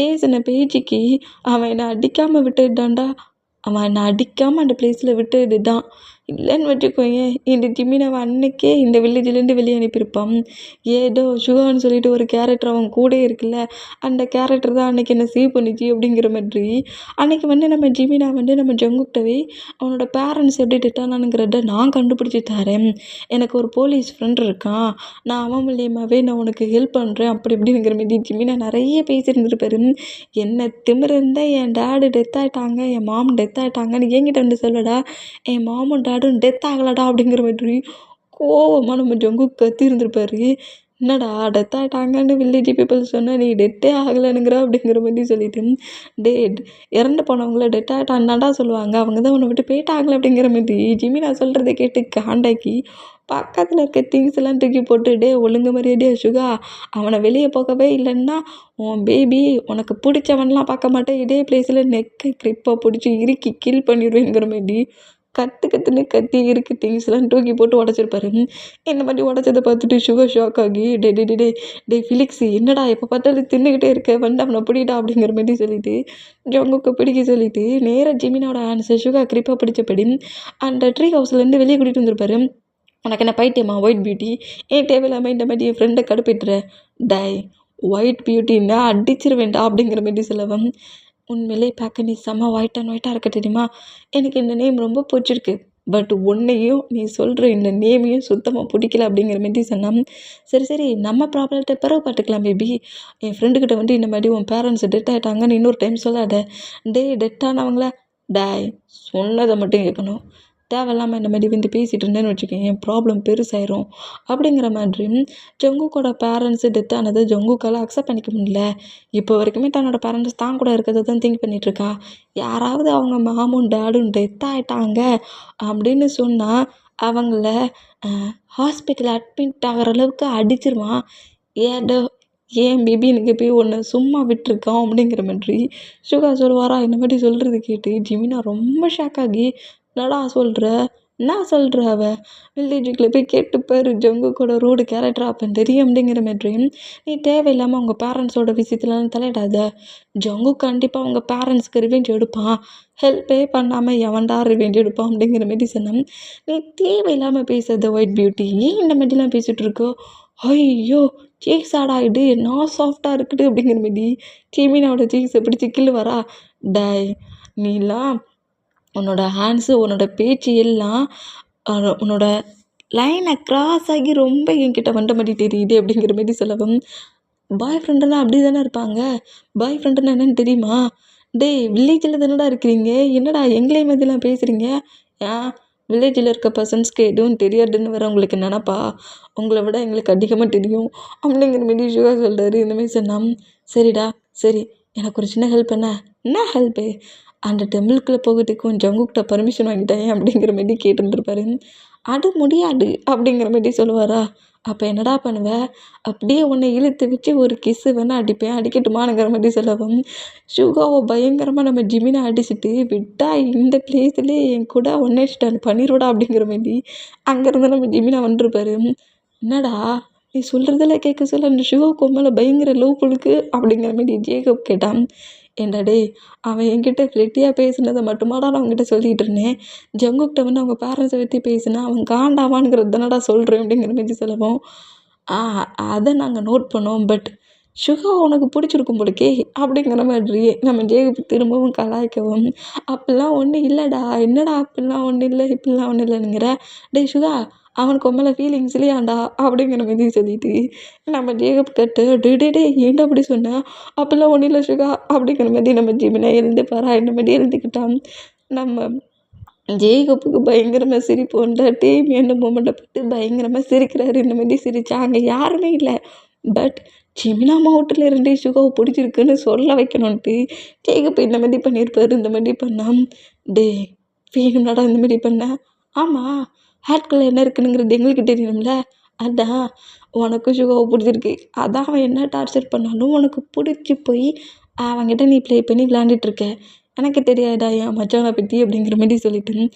பேசின பேச்சுக்கு அவன் என்னை அடிக்காமல் விட்டுட்டான்டா அவன் என்னை அடிக்காமல் அந்த பிளேஸில் விட்டுட்டு தான் இல்லைன்னு வச்சுக்கோயேன் இந்த ஜிமினாவை அன்னைக்கே இந்த வில்லேஜ்லேருந்து வெளியே அனுப்பியிருப்பான். ஏதோ சுகான்னு சொல்லிட்டு ஒரு கேரக்டர் அவன் கூட இருக்குல்ல, அந்த கேரக்டர் தான் அன்னைக்கு என்னை சேவ் பண்ணிச்சு அப்படிங்கிற மாதிரி. அன்னைக்கு நம்ம ஜிமினா நம்ம ஜங்குக்கிட்டவே அவனோட பேரண்ட்ஸ் எப்படி டெட்டானானுங்கிறத நான் கண்டுபிடிச்சி தரேன், எனக்கு ஒரு போலீஸ் ஃப்ரெண்ட் இருக்கான், நான் அவன் மூலியமாகவே நான் உனக்கு ஹெல்ப் பண்ணுறேன் அப்படி இப்படிங்கிற மாதிரி ஜிமினா நிறைய பேசியிருந்துருப்பாரு. என்ன திமிரு இருந்தால் என் டேடு டெத் ஆகிட்டாங்க, என் மாம் டெத் ஆகிட்டாங்கன்னு என்கிட்ட வந்து சொல்லடா, என் மாமும் டேடும் டெத் ஆகலடா அப்படிங்கிற மாதிரி கோவமாக நம்ம ஜங்குக் கத்தி இருந்திருப்பாரு. என்னடா டெத் ஆகிட்டாங்கன்னு வில்லேஜ் பீப்புள் சொன்னால் நீ டெத்தே ஆகலைனுங்கிற அப்படிங்கிற மாதிரி சொல்லிட்டு, டே இறந்து போனவங்கள டெத் ஆகிட்டான்டாண்டா சொல்லுவாங்க, அவங்க தான் உன்னை விட்டு போயிட்டாங்களே அப்படிங்கிற மாதிரி ஜிமினா சொல்கிறத கேட்டு காண்டாக்கி பக்கத்தில் இருக்க திங்ஸ் எல்லாம் தூக்கி போட்டு, டே ஒழுங்கு மரியாதையா சுகா அவனை வெளியே போகவே இல்லைன்னா உன் பேபி உனக்கு பிடிச்சவன்லாம் பார்க்க மாட்டேன், இதே பிளேஸில் நெக்கை கிரிப்பாக பிடிச்சி இறுக்கி கில் பண்ணிடுவேங்கிற மாதிரி கத்துன்னு கத்தி இருக்கு திங்ஸ்லாம் தூக்கி போட்டு உடச்சிருப்பாரு. இந்த மாதிரி உடச்சதை பார்த்துட்டு சுகர் ஷாக் ஆகி டே ஃபிலிக்ஸ் என்னடா எப்போ பார்த்தாலும் தின்னுக்கிட்டே இருக்க வந்து அவனை பிடிடா அப்படிங்கிற மாதிரி சொல்லிட்டு ஜங்குக்கு பிடிக்க சொல்லிட்டு நேராக ஜிமினோட ஹேண்ட்ஸை சுகர் கிரிப்பாக பிடிச்சபடி அந்த ட்ரீ ஹவுஸ்லேருந்து வெளியே கூட்டிகிட்டு வந்திருப்பாரு. உனக்கு என்ன பைத்தியமா ஒயிட் பியூட்டி, ஏன் தேவையில்லாமல் இந்த மாதிரி என் ஃப்ரெண்டை கடுப்பிட்டுற, டை ஒயிட் பியூட்டின்னா அடிச்சிருவேண்டா அப்படிங்கிற மாதிரி சொல்லவும், உண்மையிலே பார்க்க நீ செம்ம ஒயிட்டாக இருக்க தெரியுமா, எனக்கு இந்த நேம் ரொம்ப பிடிச்சிருக்கு, பட் உன்னையும் நீ சொல்கிற இந்த நேமையும் சுத்தமாக பிடிக்கல அப்படிங்கிற மாதிரி சொன்னான். சரி நம்ம ப்ராப்ளத்தை பிறகு பார்த்துக்கலாம் பேபி, என் ஃப்ரெண்டுக்கிட்ட வந்து இந்த மாதிரி உன் பேரண்ட்ஸ் டெட் ஆகிட்டாங்கன்னு இன்னொரு டைம் சொல்லாத, டெட் ஆனவங்கள டாய் சொன்னதை மட்டும் கேட்கணும், தேவையில்லாமல் இந்த மாதிரி வந்து பேசிகிட்டு இருந்தேன்னு வச்சுக்கோங்க என் ப்ராப்ளம் பெருசாயிரும் அப்படிங்கிற மாதிரி. ஜங்குக்கோட பேரண்ட்ஸு டெத் ஆனது ஜங்குக்கால் அக்செப்ட் பண்ணிக்க முடியல. இப்போ வரைக்குமே தன்னோட பேரண்ட்ஸ் தான் கூட இருக்கிறத தான் திங்க் பண்ணிகிட்ருக்கா. யாராவது அவங்க மாமும் டேடும் டெத் ஆகிட்டாங்க அப்படின்னு சொன்னால் அவங்கள ஹாஸ்பிட்டல் அட்மிட் ஆகிற அளவுக்கு அடிச்சிருவான். ஏதோ ஏன் பேபி எனக்கு போய் ஒன்று சும்மா விட்டுருக்கான் அப்படிங்கிற மாதிரி சுகா சொல்லுவாரா. இந்த மாதிரி சொல்கிறது கேட்டு ஜிமினா ரொம்ப ஷாக் ஆகி, என்னடா சொல்கிற, என்ன சொல்கிற, அவள் வில்லேஜுக்குள்ளே போய் கேட்டுப்பாரு ஜங்குக்கோட ரோடு கேரக்டர் அப்போ தெரியும் அப்படிங்கிற மாதிரி. நீ தேவையில்லாமல் அவங்க பேரண்ட்ஸோட விஷயத்துலலாம் தலையிடாத, ஜங்கு கண்டிப்பாக அவங்க பேரண்ட்ஸ்க்கு ரிவெஞ்ச் எடுப்பான், ஹெல்ப்பே பண்ணாமல் எவன்டா ரிவெஞ்ச் எடுப்பான் அப்படிங்கிற மாதிரி சொன்னான். நீ தேவையில்லாமல் பேசாத ஒயிட் பியூட்டி, ஏன் இந்த மாதிரிலாம் பேசிகிட்டு இருக்கோ, ஐயோ சீக்ஸ் ஆடாயிடு நான் சாஃப்டாக இருக்குது அப்படிங்கிற மாதிரி ஜிமினாவோட சீக்ஸை பிடிச்சி கில்லு வரா. டை நீலாம் உன்னோட ஹேண்ட்ஸு உன்னோட பேச்சு எல்லாம் உன்னோட லைனை க்ராஸ் ஆகி ரொம்ப என்கிட்ட வந்த மாதிரி தெரியுது அப்படிங்கிற மாதிரி சொல்லவும், பாய் ஃப்ரெண்டுன்னா அப்படி தானே இருப்பாங்க, பாய் ஃப்ரெண்டுன்னா என்னென்னு தெரியுமா, டே வில்லேஜில் தானடா இருக்கிறீங்க, என்னடா எங்களே மாதிரிலாம் பேசுகிறீங்க, ஏன் வில்லேஜில் இருக்க பர்சன்ஸ்க்கு எதுவும் தெரியாதுன்னு வர உங்களுக்கு நினப்பா, உங்களை விட எங்களுக்கு அதிகமாக தெரியும் அப்படிங்கிற மாதிரி ஷுகா சொல்கிறாரு. இந்தமாரி சொன்னான். சரிடா சரி, எனக்கு ஒரு சின்ன ஹெல்ப் என்ன ஹெல்ப்பு, அந்த டெம்பிளுக்குள்ளே போகிறதுக்கு ஜங்குக்கிட்ட பர்மிஷன் வாங்கிட்டேன் அப்படிங்கிற மாதிரி கேட்டுருந்துருப்பாரு. அது முடியாது அப்படிங்கிற மாதிரி சொல்லுவாரா. அப்போ என்னடா பண்ணுவேன், அப்படியே உன்னை இழுத்து வச்சு ஒரு கிஸ்ஸு வேணால் அடிப்பேன், அடிக்கட்டுமானுங்கிற மாதிரி சொல்லவும், சுகாவை பயங்கரமாக நம்ம ஜிமினை அடிச்சுட்டு விட்டா இந்த பிளேஸ்லேயே என் கூட ஒன்னே ஸ்டாண்ட் பண்ணிடுடா அப்படிங்கிற மாதிரி அங்கேருந்து நம்ம ஜிமினா வந்துருப்பாரு. என்னடா நீ சொல்கிறதெல்லாம் கேட்க சொல்ல அந்த சுகாவுக்கு மேலே பயங்கர லவ் புழுக்கு அப்படிங்கிற மாதிரி ஜேகப் கேட்டான். ஏன்டா டே, அவன் என்கிட்ட ஃப்ளெட்டியாக பேசுனதை மட்டுமாடா நான் அவங்ககிட்ட சொல்லிகிட்டு இருந்தேன், ஜங்குக்கிட்ட வந்து அவங்க பேரண்ட்ஸை பற்றி பேசுனா அவன் காண்டாவான்ங்கிறது தானடா சொல்கிறேன் அப்படிங்கிற மாதிரி சொல்லவும், அதை நாங்கள் நோட் பண்ணோம், பட் சுகா உனக்கு பிடிச்சிருக்கும் போலக்கே அப்படிங்கிற மாதிரி நம்ம ஜேகப் திரும்பவும் கலாய்க்கவும், அப்படிலாம் ஒன்றும் இல்லைடா, என்னடா அப்படிலாம் ஒன்றும் இல்லை இப்படிலாம் ஒன்றும் இல்லைங்கிற, டே சுகா அவனுக்கு மேலே ஃபீலிங்ஸ் இல்லையாண்டா அப்படிங்கிற மாதிரி சொல்லிட்டு நம்ம ஜேகப் கட்டு டே ஏன்டா அப்படி சொன்னேன், அப்போல்லாம் ஒன்றும் இல்லை சுகா அப்படிங்கிற மாதிரி நம்ம ஜிமினா எழுந்துப்பாரா. இந்த மாதிரி எழுந்துக்கிட்டான். நம்ம ஜேகப்புக்கு பயங்கரமாக சிரிப்பு வந்தா டீம் என்ன மூமெண்ட்டை பார்த்து பயங்கரமாக சிரிக்கிறாரு. இந்த மாதிரி சிரிச்சா அங்கே யாருமே இல்லை, பட் ஜிமினா மாவட்டத்தில் இருந்தே சுகாவை பிடிச்சிருக்குன்னு சொல்ல வைக்கணுன்ட்டு ஜேகப் இந்த மாதிரி பண்ணியிருப்பாரு. இந்த மாதிரி பண்ணான். டே வேணும்னாடா இந்த மாதிரி பண்ண, ஆமாம் ஹேட்குள்ளே என்ன இருக்குனுங்கிறது எங்களுக்கு தெரியணும்ல, அதான் உனக்கும் சுகாவை பிடிச்சிருக்கு, அதான் அவன் என்ன டார்ச்சர் பண்ணாலும் உனக்கு பிடிச்சி போய் அவன்கிட்ட நீ ப்ளே பண்ணி விளாண்டுட்ருக்க, எனக்கு தெரியாதா என் மச்சானை பற்றி அப்படிங்கிற மாதிரி சொல்லிட்டு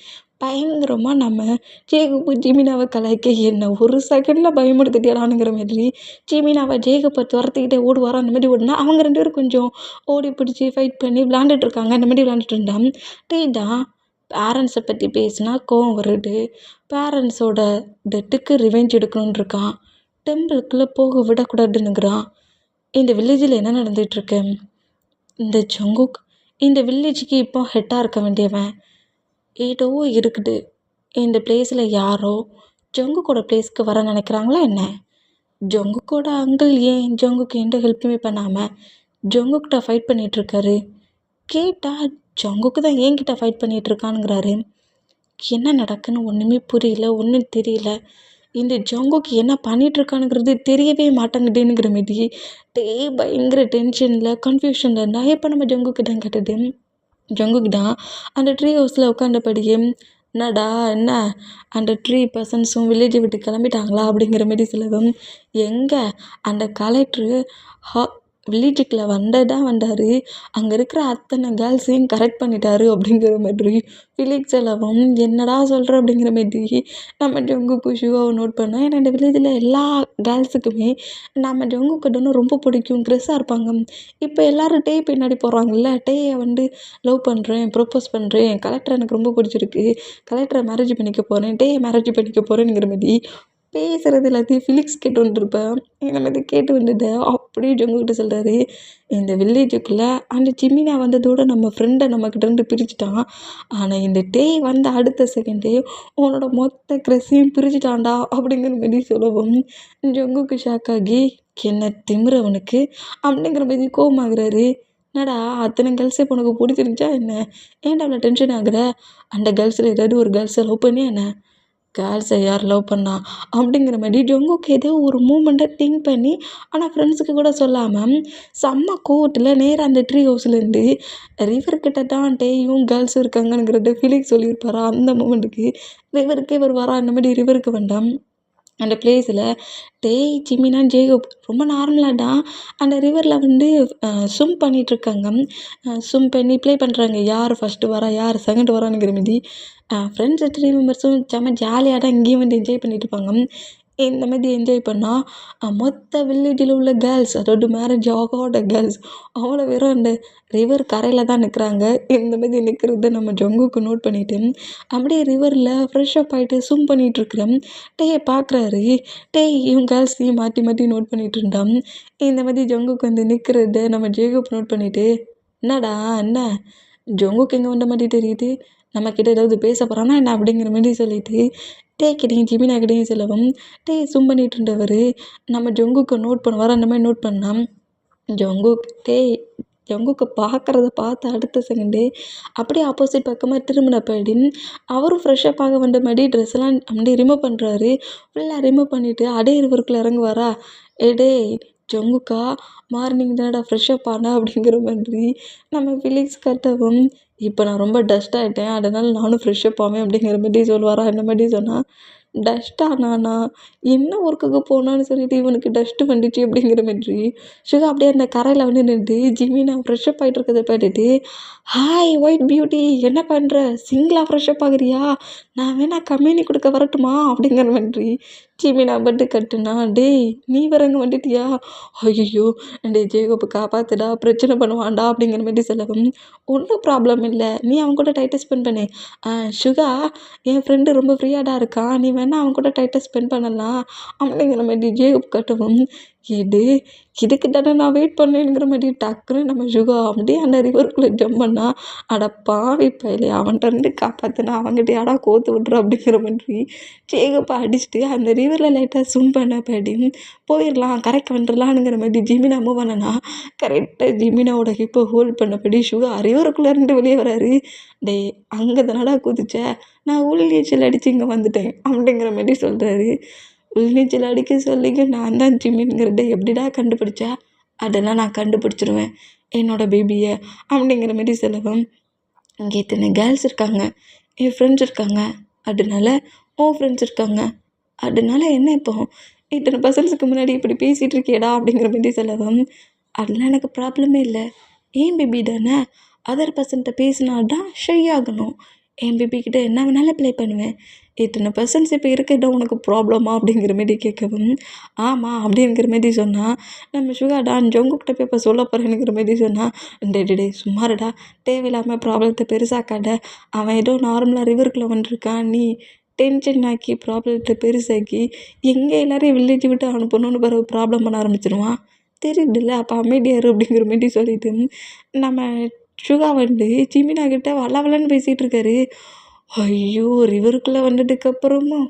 பயங்கரமாக நம்ம ஜேகப்பு ஜிமினாவை கலாய்க்க என்ன ஒரு செகண்டில் பயமுடுத்திட்டியாடானுங்கிற மாதிரி ஜிமினாவை ஜேகப்பை துரத்திக்கிட்டே ஓடுவாரோ அந்த மாதிரி ஓடுனா அவங்க 2 பேரும் கொஞ்சம் ஓடி பிடிச்சி ஃபைட் பண்ணி விளாண்டுட்டு இருக்காங்க. அந்த மாதிரி விளாண்டுட்டு இருந்தான். டேடா பேரண்ட்ஸை பற்றி பேசினா கோவம் வருது. பேரண்ட்ஸோட டெத்துக்கு ரிவெஞ்ச் எடுக்கணுன்னு இருக்கான். டெம்பிளுக்குள்ளே போக விடக்கூடாதுன்னுங்கிறான். இந்த வில்லேஜில் என்ன நடந்துகிட்ருக்கு? இந்த ஜங்குக் இந்த வில்லேஜுக்கு இப்போ ஹெட்டாக இருக்க வேண்டியவன். ஏதோ இருக்குது. இந்த பிளேஸில் யாரோ ஜங்குக்கோட பிளேஸ்க்கு வர நினைக்கிறாங்களா என்ன? ஜங்குக்கோட அங்கிள் ஏன் ஜங்குக்கு எந்த ஹெல்ப்புமே பண்ணாமல் ஜங்குக்கிட்ட ஃபைட் பண்ணிகிட்ருக்காரு. கேட்டால் ஜங்குக்கு தான் என்கிட்ட ஃபைட் பண்ணிகிட்ருக்கானுங்கிறாரு. என்ன நடக்குன்னு ஒன்றுமே புரியல, ஒன்றும் தெரியல. இந்த ஜங்குக்கு என்ன பண்ணிகிட்ருக்கானுங்கிறது தெரியவே மாட்டேங்குதுங்கிற மாரி பயங்கர டென்ஷனில் கன்ஃபியூஷனில் இருந்தா. இப்போ நம்ம ஜங்குக்கு தான் கேட்டது. ஜங்குக்கு தான் அந்த ட்ரீ ஹவுஸில் உட்காந்தபடியே என்னடா என்ன அந்த 3 பர்சன்ஸும் வில்லேஜை விட்டு கிளம்பிட்டாங்களா அப்படிங்கிற மாரி சொல்லவும், எங்கே அந்த கலெக்ட்ரு வில்லேஜுக்குள்ளே வந்தார். அங்கே இருக்கிற அத்தனை கேர்ள்ஸையும் கரெக்ட் பண்ணிட்டாரு அப்படிங்கிற மாதிரி ஃபிலிக்ஸ் செலவும் என்னடா சொல்கிற அப்படிங்கிற மாதிரி நம்ம ஜங்குக்கு ஷூவை நோட் பண்ணோம். ஏன்னா இந்த வில்லேஜில் எல்லா கேர்ள்ஸுக்குமே நம்ம ஜங்குக்கிட்டன்னு ரொம்ப பிடிக்கும், க்ரெஸ்ஸாக இருப்பாங்க. இப்போ எல்லோரும் டே பின்னாடி போகிறாங்கல்ல. டேயை லவ் பண்ணுறேன், ப்ரப்போஸ் பண்ணுறேன், கலெக்டர் எனக்கு ரொம்ப பிடிச்சிருக்கு, கலெக்டரை மேரேஜ் பண்ணிக்க போகிறேன், டேயை மேரேஜ் பண்ணிக்க போகிறேங்கிற மாதிரி பேசுகிறது எல்லாத்தையும் ஃபிலிக்ஸ் கேட்டு வந்துருப்பேன். இந்த மாதிரி கேட்டு வந்துட்டு அப்படியே ஜங்குக்கிட்ட சொல்கிறாரு, இந்த வில்லேஜுக்குள்ளே அந்த ஜிமினா வந்ததோடு நம்ம ஃப்ரெண்டை நம்மக்கிட்டேருந்து பிரிச்சுட்டான். ஆனால் இந்த டே வந்து அடுத்த செகண்டே உன்னோட மொத்த க்ரெஸ்ஸையும் பிரிச்சுட்டான்டா அப்படிங்கிற மாதிரி சொல்லவும் ஜங்குக்கு ஷாக் ஆகி என்ன திமிரு அவனுக்கு அப்படிங்கிற மாதிரி கோவமாகறாரு. என்னடா அத்தனை கேர்ள்ஸே இப்போ உனக்கு பிடிச்சிருந்துச்சா என்ன? ஏன்டா அவ்வளோ டென்ஷன் ஆகுற? அந்த கேர்ள்ஸில் ஏதாவது ஒரு கேர்ள்ஸை லவ் பண்ணி என்ன? கேர்ள்ஸை யார் லவ் பண்ணா அப்படிங்கிற மாதிரி ஜங்குக்கு ஏதோ ஒரு மூமெண்ட்டை திங்க் பண்ணி ஆனால் ஃப்ரெண்ட்ஸுக்கு கூட சொல்லாமல் செம்ம கோவத்தில் நேராக அந்த ட்ரீ ஹவுஸ்லேருந்து ரிவர்கிட்ட தான் டேயும் கேர்ள்ஸும் இருக்காங்கங்கிறத ஃபிலிக்ஸ் சொல்லியிருப்பாரா. அந்த மூமெண்ட்டுக்கு ரிவருக்கே வருவாரா. அந்த மாதிரி ரிவருக்கு வேண்டாம் அந்த பிளேஸில் ஜிமினா ஜேகப் ரொம்ப நார்மலாக தான் அந்த ரிவரில் ஸ்விம் பண்ணிகிட்ருக்காங்க. ஸ்விம் பண்ணி ப்ளே பண்ணுறாங்க. யார் ஃபஸ்ட்டு வரா, யார் செகண்ட் வரானுங்கிற மாதிரி ஃப்ரெண்ட்ஸ் 3 மெம்பர்ஸும் செம்ம ஜாலியாக தான் இங்கேயும் என்ஜாய் பண்ணிகிட்டு இருப்பாங்க. இந்த மாதிரி என்ஜாய் பண்ணால் மொத்த வில்லேஜில் உள்ள கேர்ள்ஸ், அதாவது மேரேஜ் ஆகாத கேர்ள்ஸ் அவ்வளோ பேரும் அந்த ரிவர் கரையில் தான் நிற்கிறாங்க. இந்த மாதிரி நிற்கிறத நம்ம ஜங்குக்கு நோட் பண்ணிவிட்டு அப்படியே ரிவரில் ஃப்ரெஷ்ஷப் ஆகிட்டு ஸ்விம் பண்ணிகிட்ருக்குறேன். டேயை பார்க்குறாரு. இவங்க கேர்ள்ஸையும் மாற்றி மாற்றி நோட் பண்ணிகிட்டு இருந்தான். இந்த மாதிரி ஜங்குக்கு நிற்கிறத நம்ம ஜேகப் நோட் பண்ணிவிட்டு, என்னடா என்ன ஜங்குக்கு எங்கே வந்த மாதிரி தெரியுது, நம்மக்கிட்ட ஏதாவது பேச போகிறானா என்ன அப்படிங்கிற மாதிரி சொல்லிவிட்டு கிட்டேயும் ஜிமினா கிட்டேயும் சொல்லவும் ஸ்விம் பண்ணிகிட்டு இருந்தவர் நம்ம ஜங்குக்கு நோட் பண்ணுவார். அந்த மாதிரி நோட் பண்ணால் ஜங்குக்கு பார்க்குறத பார்த்து அடுத்த செகண்டே அப்படியே ஆப்போசிட் பக்கமாக திரும்பினப்படி அவரும் ஃப்ரெஷ்ஷப் ஆக வந்த மாதிரி ட்ரெஸ்ஸெல்லாம் அப்படியே ரிமூவ் பண்ணுறாரு. ஃபுல்லாக ரிமூவ் பண்ணிவிட்டு அடே ரிவருக்குள்ளே இறங்குவாரா. ஜங்குக்கா மார்னிங் தானடா ஃப்ரெஷ்ஷப் ஆனா அப்படிங்கிற மாதிரி நம்ம ஃபிலிக்ஸ் கட்டவும், இப்போ நான் ரொம்ப டஸ்ட் ஆகிட்டேன், அதனால் நானும் ஃப்ரெஷ்ஷப் ஆவேன் அப்படிங்கிற மாதிரி சொல்லுவாரா. இந்த மாதிரி சொன்னால் டஸ்ட்டானாண்ணா என்ன ஒர்க்குக்கு போனான்னு சொல்லிட்டு இவனுக்கு டஸ்ட்டு வந்துச்சு அப்படிங்கிற மாதிரி சுகா அப்படியே அந்த கரையில் நின்று ஜிமினா ஃப்ரெஷ்ஷப் ஆகிட்டு இருக்கிறத பார்த்துட்டு, ஹாய் ஒயிட் பியூட்டி, என்ன பண்ணுற, சிங்கிளாக ஃப்ரெஷ்ஷப் ஆகுறியா, நான் வேணா கம்பெனி கொடுக்க வரட்டுமா அப்படிங்கிற மாதிரி ஜிமினா பட்டு கட்டுனா. நீ வரங்க வந்துட்டியா, ஐயோ ஜேகப்பை காப்பாத்துடா, பிரச்சனை பண்ணுவான்டா அப்படிங்கிற மாதிரி சொல்லவும், ஒன்றும் ப்ராப்ளம் இல்லை, நீ அவன் கூட டைட்டை ஸ்பெண்ட் பண்ணு. சுகா என் ஃப்ரெண்டு ரொம்ப ஃப்ரீயாகடா இருக்கான், நீ வேணா அவன் கூட டைட்டை ஸ்பெண்ட் பண்ணலாம் அப்படிங்கிற மாதிரி ஜேகப் கட்டவும், இதுக்கு தானே நான் வெயிட் பண்ணேங்கிற மாதிரி டக்குன்னு நம்ம சுகா அப்படியே அந்த ரிவருக்குள்ளே ஜம்ப் பண்ணா. அட பாவி பயலே, அவன்கிட்ட காப்பாற்றினா அவங்ககிட்டயாடா கோத்து விட்ற அப்படிங்கிற மாதிரி ஜேகப்பை அடிச்சுட்டு அந்த ரிவரில் லைட்டாக ஸ்விம் பண்ணப்படி போயிடலாம், கரைக்கு வந்துடலான்னுங்கிற மாதிரி ஜிமினா மூவ் பண்ணனா கரெக்டாக ஜிமினாவோட ஹிப்பை ஹோல்ட் பண்ணபடி சுகா ரிவருக்குள்ளே இருந்து வெளியே வராரு. அங்கே தானடா குதிச்ச, நான் உள்நீச்சல் அடித்து இங்கே வந்துட்டேன் அப்படிங்கிற மாதிரி சொல்கிறாரு. உள்நீச்சல் அடிக்க சொல்லிங்க நான் தான் ஜிம்மின்ங்கிறத எப்படிடா கண்டுபிடிச்சா, அதெல்லாம் நான் கண்டுபிடிச்சிருவேன் என்னோடய பேபியை அப்படிங்கிற மாதிரி சொல்லவும், இங்கே இத்தனை கேர்ள்ஸ் இருக்காங்க, என் ஃப்ரெண்ட்ஸ் இருக்காங்க, அதனால ஃப்ரெண்ட்ஸ் இருக்காங்க, அதனால என்ன இப்போ இத்தனை பர்சன்ஸுக்கு முன்னாடி இப்படி பேசிகிட்டு இருக்கியடா அப்படிங்கிற மாதிரி சொல்லவும், அதெல்லாம் எனக்கு ப்ராப்ளமே இல்லை, ஏன் பேபி தானே, அதர் பர்சன்ட்ட பேசினா தான் ஷை ஆகணும், என் பேபி கிட்ட என்ன வேணாலும் ப்ளே பண்ணுவேன். இத்தனை பெர்சன்ஸ் இப்போ இருக்கிறது உனக்கு ப்ராப்ளமா அப்படிங்கிற மாரி கேட்கவும், ஆமாம் அப்படிங்கிற மாரி சொன்னா, நம்ம சுகாடா ஜங்குக்கிட்ட போய் இப்போ சொல்ல போகிறேனுங்கிற மாரி சொன்னா, டேய் டேய் டேய் சும்மாருடா, தேவையில்லாமல் ப்ராப்ளத்தை பெருசாக்காத. அவன் ஏதோ நார்மலாக ரிவருக்குள்ளே வந்துருக்கான், நீ டென்ஷன் ஆக்கி ப்ராப்ளத்தை பெருசாக்கி எங்கே எல்லாரையும் வில்லேஜ் விட்டு அனுப்பணும்னு பிறகு ப்ராப்ளம் பண்ண ஆரம்பிச்சிருவான். தெரியுதுல்ல அப்போ அமைதியா இரு அப்படிங்கிற மாரி சொல்லிட்டு நம்ம சுகா வந்து ஜிமினா கிட்ட வளவலன்னு பேசிகிட்டு இருக்காரு. ஐயோ! ரிவருக்குள்ளே வந்ததுக்கப்புறமும்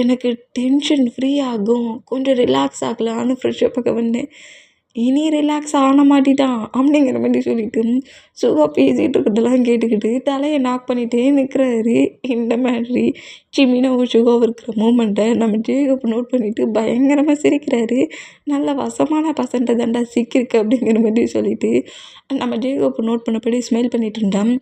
எனக்கு டென்ஷன் ஃப்ரீ ஆகும். கொஞ்சம் ரிலாக்ஸ் ஆகலான்னு ஃப்ரெஷ்ஷப் ஆக வந்தேன். இனி ரிலாக்ஸ் ஆன மாட்டிட்டான் அப்படிங்கிற மாரி சொல்லிட்டு சுகா பேசிகிட்டு இருக்கிறதெல்லாம் கேட்டுக்கிட்டு தலையை நாக் பண்ணிகிட்டே நிற்கிறாரு. இந்த மாதிரி ஜிமினாவும் சுகாவும் இருக்கிற மூமெண்ட்டை நம்ம ஜேகப் நோட் பண்ணிவிட்டு பயங்கரமாக சிரிக்கிறாரு. நல்ல வசமான பசன்ட்டை தாண்டா சிக்கிருக்கு அப்படிங்கிற மாதிரி சொல்லிட்டு நம்ம ஜேகப் நோட் பண்ணபடி ஸ்மைல் பண்ணிகிட்டு இருந்தான்.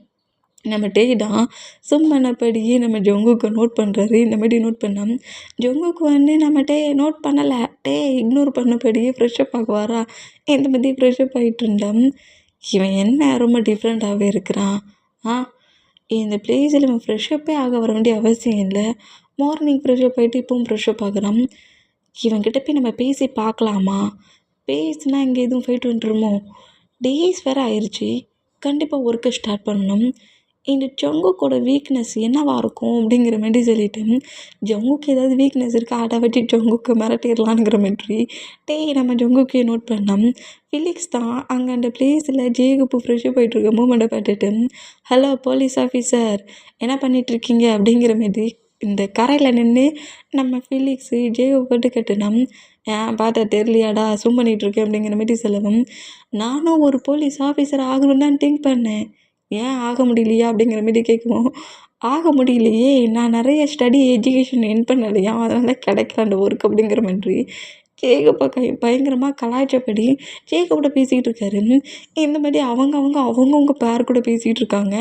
நம்ம டேய் தான் சும்மனபடியே நம்ம ஜங்குக்கு நோட் பண்ணுறாரு. இந்த மாதிரி நோட் பண்ணால் ஜங்குக்கு வந்து நம்ம நோட் பண்ணலை, இக்னோர் பண்ணபடியே ஃப்ரெஷ்ஷப் ஆகுவாரா. இந்த மாதிரி ஃப்ரெஷ்ஷப் ஆகிட்டு இருந்தான். இவன் என்ன ரொம்ப டிஃப்ரெண்ட்டாகவே இருக்கிறான். இந்த பிளேஸில் இவன் ஃப்ரெஷ்ஷப்பே ஆக வர வேண்டிய அவசியம் இல்லை. மார்னிங் ஃப்ரெஷ்ஷப் ஆகிட்டு இப்பவும் ஃப்ரெஷ்ஷப் ஆகுறான். இவன்கிட்ட போய் நம்ம பேசி பார்க்கலாமா? பேசினா இங்கே எதுவும் ஃபைட் வந்துருமோ? டேஸ் வேறு ஆயிடுச்சு. கண்டிப்பாக ஒர்க்கை ஸ்டார்ட் பண்ணணும். இந்த ஜங்குக்கோட வீக்னஸ் என்னவா இருக்கும் அப்படிங்கிற மாதிரி சொல்லிட்டு ஜங்குக்கு ஏதாவது வீக்னஸ் இருக்கா, அதை வச்சு ஜங்குக்கு மிரட்டிடலான்ங்கிற மாதிரி நம்ம ஜங்குக்கே நோட் பண்ணோம். ஃபிலிக்ஸ் தான் அங்கே அந்த பிளேஸில் ஜேகப்பு ஃப்ரெஷ்ஷாக போயிட்டுருக்க மூமெண்ட்டை பார்த்துட்டு, ஹலோ போலீஸ் ஆஃபீஸர் என்ன பண்ணிகிட்ருக்கீங்க அப்படிங்கிற மாதிரி இந்த கரையில் நின்று நம்ம ஃபிலிக்ஸு ஜேகப் போட்டு கட்டுனோம். பார்த்தா தெரியலையாடா சும் பண்ணிகிட்ருக்கேன் அப்படிங்கிற மாதிரி சொல்லவும், நானும் ஒரு போலீஸ் ஆஃபீஸர் ஆகணும்னு தான் திங்க் பண்ணேன். ஏன் ஆக முடியலையா அப்படிங்கிற மாரி கேட்கவும், ஆக முடியலையே நான் நிறைய ஸ்டடி எஜுகேஷன் என் பண்ணலையா, அதனால் கிடைக்கல அந்த ஒர்க் அப்படிங்கிற மாதிரி ஜேகப்பை பயங்கரமாக கலாய்ச்சபடி ஜேகப்போட பேசிக்கிட்டு இருக்காரு. இந்த மாதிரி அவங்கவுங்க பேர் கூட பேசிகிட்டு இருக்காங்க.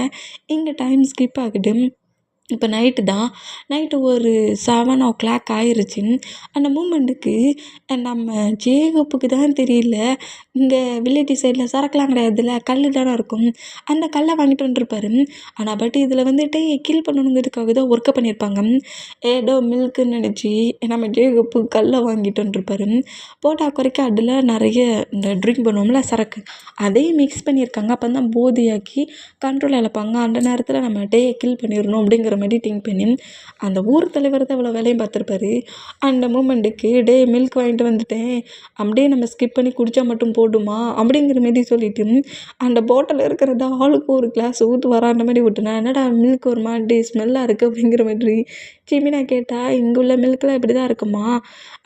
இங்கே டைம் ஸ்கிப் ஆகுது. இப்போ நைட்டு ஒரு 7:00 ஆயிடுச்சு. அந்த மூமெண்ட்டுக்கு நம்ம ஜேகப்புக்கு தான் தெரியல, இங்கே வில்லேஜ் சைடில் சரக்குலாம் கிடையாதுல்ல, கல் தானே இருக்கும். அந்த கல்லை வாங்கிட்டு வந்துருப்பாரு. ஆனால் பட் இதில் வந்துட்டு கில் பண்ணணுங்கிறதுக்காக தான் ஒர்க்கை பண்ணியிருப்பாங்க. ஏதோ மில்க்குன்னு நினச்சி நம்ம ஜேகப்பு கல்லை வாங்கிட்டு வந்துருப்பாரு. போட்டால் குறைக்க அதில் நிறைய இந்த ட்ரிங்க் பண்ணுவோம்ல சரக்கு, அதையும் மிக்ஸ் பண்ணியிருக்காங்க. அப்போ தான் போதையாக்கி கண்ட்ரோல் இழப்பாங்க. அந்த நேரத்தில் நம்ம கில் பண்ணிடணும் அப்படிங்கிற மாதிரி திங்க் பண்ணி அந்த ஊர் தலைவர் தான் அவ்வளோ வேலையும் பார்த்துருப்பாரு. அந்த மூமெண்ட்டுக்கு மில்க் வாங்கிட்டு வந்துட்டேன், அப்படியே நம்ம ஸ்கிப் பண்ணி குடித்தா மட்டும் போடுமா அப்படிங்கிற மாரி சொல்லிவிட்டு அந்த பாட்டில் இருக்கிறத ஆளுக்கு ஒரு கிளாஸ் ஊற்றுவாரா அந்த மாதிரி விட்டுனா, என்னடா மில்க் ஒரு மாதிரி ஸ்மெல்லாக இருக்குது அப்படிங்கிற மாதிரி ஜிமினா கேட்டால், இங்கே உள்ள மில்க்லாம் இப்படி தான் இருக்குமா